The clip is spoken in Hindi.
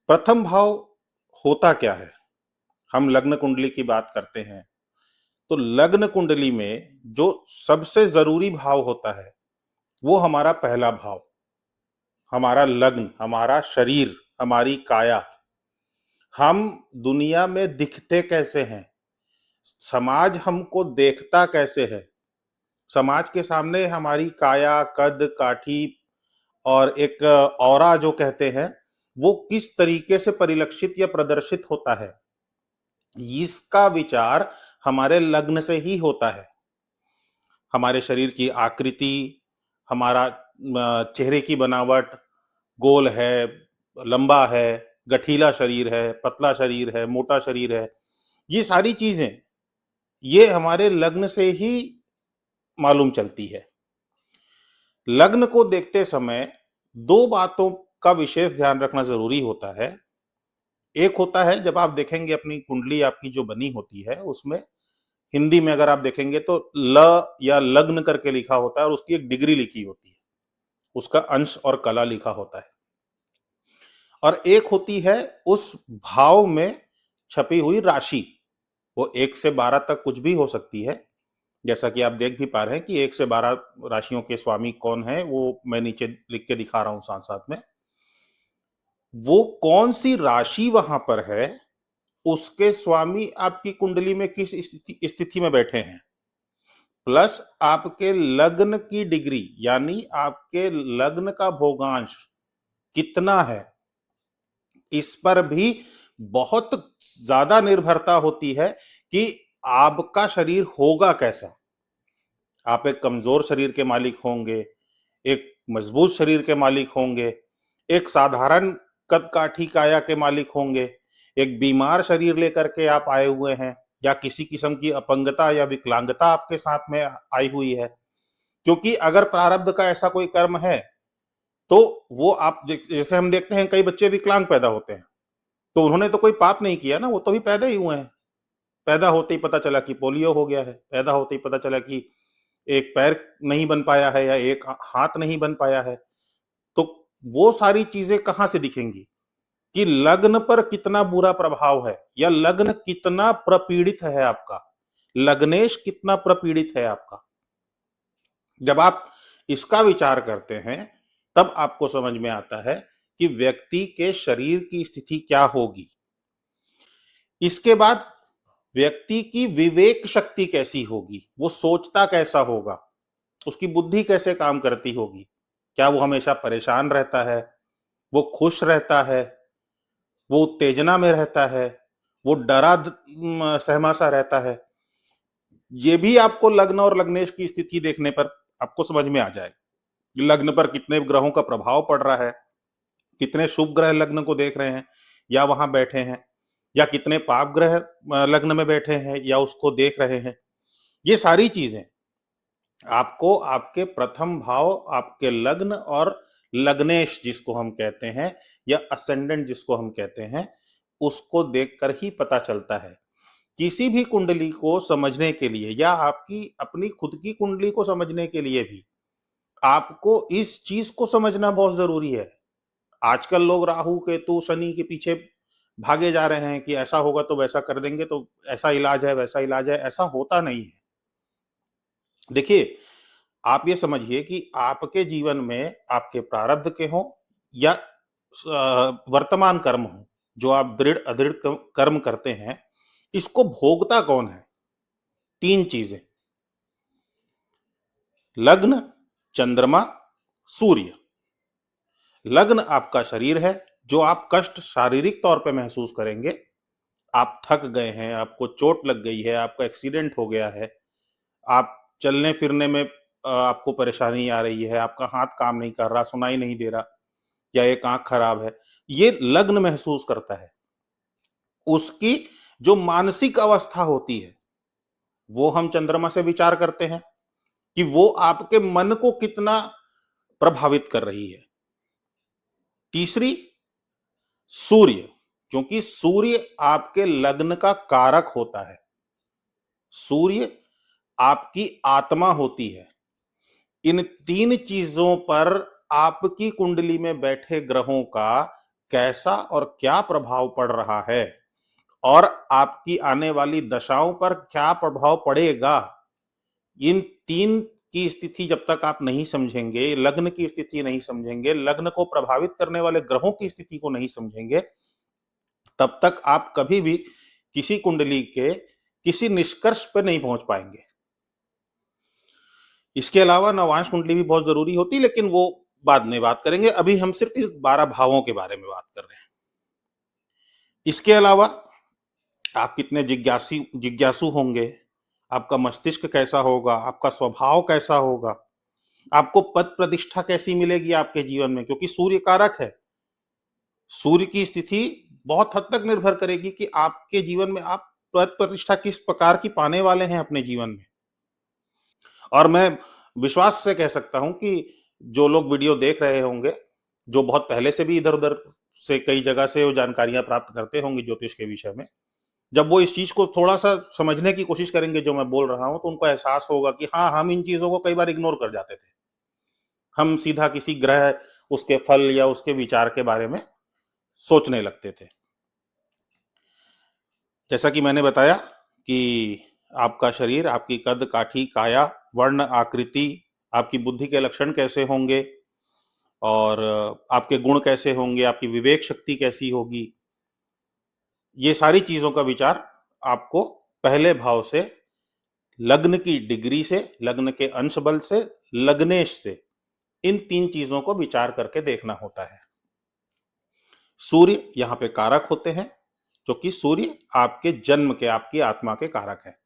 प्रथम भाव होता क्या है? हम लग्न कुंडली की बात करते हैं तो लग्न कुंडली में जो सबसे जरूरी भाव होता है वो हमारा पहला भाव, हमारा लग्न, हमारा शरीर, हमारी काया। हम दुनिया में दिखते कैसे हैं, समाज हमको देखता कैसे है, समाज के सामने हमारी काया, कद काठी और एक ऑरा जो कहते हैं वो किस तरीके से परिलक्षित या प्रदर्शित होता है, इसका विचार हमारे लग्न से ही होता है। हमारे शरीर की आकृति, हमारा चेहरे की बनावट, गोल है, लंबा है, गठीला शरीर है, पतला शरीर है, मोटा शरीर है, ये सारी चीजें ये हमारे लग्न से ही मालूम चलती है। लग्न को देखते समय दो बातों का विशेष ध्यान रखना जरूरी होता है। एक होता है जब आप देखेंगे अपनी कुंडली आपकी जो बनी होती है उसमें हिंदी में अगर आप देखेंगे तो ल या लग्न करके लिखा होता है और उसकी एक डिग्री लिखी होती है, उसका अंश और कला लिखा होता है। और एक होती है उस भाव में छपी हुई राशि, वो 1 से 12 तक कुछ भी हो सकती है। जैसा कि आप देख भी पा रहे हैं कि 1 से 12 राशियों के स्वामी कौन है वो मैं नीचे लिख के दिखा रहा हूं साथ साथ में। वो कौन सी राशि वहां पर है, उसके स्वामी आपकी कुंडली में किस स्थिति में बैठे हैं, प्लस आपके लग्न की डिग्री यानी आपके लग्न का भोगांश कितना है, इस पर भी बहुत ज्यादा निर्भरता होती है कि आपका शरीर होगा कैसा। आप एक कमजोर शरीर के मालिक होंगे, एक मजबूत शरीर के मालिक होंगे, एक साधारण कद काठी काया के मालिक होंगे, एक बीमार शरीर लेकर के आप आए हुए हैं, या किसी किस्म की अपंगता या विकलांगता आपके साथ में आई हुई है। क्योंकि अगर प्रारब्ध का ऐसा कोई कर्म है तो वो आप जैसे हम देखते हैं कई बच्चे विकलांग पैदा होते हैं, तो उन्होंने तो कोई पाप नहीं किया ना, वो तो भी पैदा ही हुए हैं। पैदा होते ही पता चला कि पोलियो हो गया है, पैदा होते ही पता चला कि एक पैर नहीं बन पाया है या एक हाथ नहीं बन पाया है। तो वो सारी चीजें कहां से दिखेंगी कि लग्न पर कितना बुरा प्रभाव है या लग्न कितना प्रपीड़ित है आपका, लग्नेश कितना प्रपीड़ित है आपका। जब आप इसका विचार करते हैं तब आपको समझ में आता है कि व्यक्ति के शरीर की स्थिति क्या होगी। इसके बाद व्यक्ति की विवेक शक्ति कैसी होगी, वो सोचता कैसा होगा, उसकी बुद्धि कैसे काम करती होगी, क्या वो हमेशा परेशान रहता है, वो खुश रहता है, वो उत्तेजना में रहता है, वो डरा सहमा सा रहता है। ये भी आपको लग्न और लग्नेश की स्थिति देखने पर आपको समझ में आ जाएगा। लग्न पर कितने ग्रहों का प्रभाव पड़ रहा है, कितने शुभ ग्रह लग्न को देख रहे हैं या वहां बैठे हैं, या कितने पाप ग्रह लग्न में बैठे हैं या उसको देख रहे हैं। ये सारी चीजें आपको आपके प्रथम भाव, आपके लग्न और लग्नेश जिसको हम कहते हैं या असेंडेंट जिसको हम कहते हैं, उसको देखकर ही पता चलता है। किसी भी कुंडली को समझने के लिए या आपकी अपनी खुद की कुंडली को समझने के लिए भी आपको इस चीज को समझना बहुत जरूरी है। आजकल लोग राहु केतु शनि के पीछे भागे जा रहे हैं कि ऐसा होगा तो वैसा कर देंगे, तो ऐसा इलाज है वैसा इलाज है, ऐसा होता नहीं है। देखिए, आप ये समझिए कि आपके जीवन में आपके प्रारब्ध के हों या वर्तमान कर्म हो, जो आप दृढ़ अदृढ़ कर्म करते हैं, इसको भोगता कौन है? 3 चीजें, लग्न, चंद्रमा, सूर्य। लग्न आपका शरीर है, जो आप कष्ट शारीरिक तौर पे महसूस करेंगे। आप थक गए हैं, आपको चोट लग गई है, आपका एक्सीडेंट हो गया है, आप चलने फिरने में आपको परेशानी आ रही है, आपका हाथ काम नहीं कर रहा, सुनाई नहीं दे रहा, या एक आंख खराब है, ये लग्न महसूस करता है। उसकी जो मानसिक अवस्था होती है वो हम चंद्रमा से विचार करते हैं कि वो आपके मन को कितना प्रभावित कर रही है। तीसरी, सूर्य, क्योंकि सूर्य आपके लग्न का कारक होता है। सूर्य आपकी आत्मा होती है। इन 3 चीजों पर आपकी कुंडली में बैठे ग्रहों का कैसा और क्या प्रभाव पड़ रहा है और आपकी आने वाली दशाओं पर क्या प्रभाव पड़ेगा, इन तीन की स्थिति जब तक आप नहीं समझेंगे, लग्न की स्थिति नहीं समझेंगे, लग्न को प्रभावित करने वाले ग्रहों की स्थिति को नहीं समझेंगे, तब तक आप कभी भी किसी कुंडली के किसी निष्कर्ष पर नहीं पहुंच पाएंगे। इसके अलावा नवांश कुंडली भी बहुत जरूरी होती है, लेकिन वो बाद में बात करेंगे। अभी हम सिर्फ इस 12 भावों के बारे में बात कर रहे हैं। इसके अलावा आप कितने जिज्ञासु होंगे, आपका मस्तिष्क कैसा होगा, आपका स्वभाव कैसा होगा, आपको पद प्रतिष्ठा कैसी मिलेगी आपके जीवन में, क्योंकि सूर्य कारक है। सूर्य की स्थिति बहुत हद तक निर्भर करेगी कि आपके जीवन में आप पद प्रतिष्ठा किस प्रकार की पाने वाले हैं अपने जीवन में। और मैं विश्वास से कह सकता हूं कि जो लोग वीडियो देख रहे होंगे, जो बहुत पहले से भी इधर उधर से कई जगह से वो जानकारियां प्राप्त करते होंगे ज्योतिष के विषय में, जब वो इस चीज को थोड़ा सा समझने की कोशिश करेंगे जो मैं बोल रहा हूं, तो उनको एहसास होगा कि हाँ, हम इन चीजों को कई बार इग्नोर कर जाते थे। हम सीधा किसी ग्रह, उसके फल या उसके विचार के बारे में सोचने लगते थे। जैसा कि मैंने बताया कि आपका शरीर, आपकी कद काठी काया, वर्ण आकृति, आपकी बुद्धि के लक्षण कैसे होंगे और आपके गुण कैसे होंगे, आपकी विवेक शक्ति कैसी होगी, ये सारी चीजों का विचार आपको पहले भाव से, लग्न की डिग्री से, लग्न के अंश बल से, लग्नेश से, इन तीन चीजों को विचार करके देखना होता है। सूर्य यहाँ पे कारक होते हैं, क्योंकि सूर्य आपके जन्म के, आपकी आत्मा के कारक है।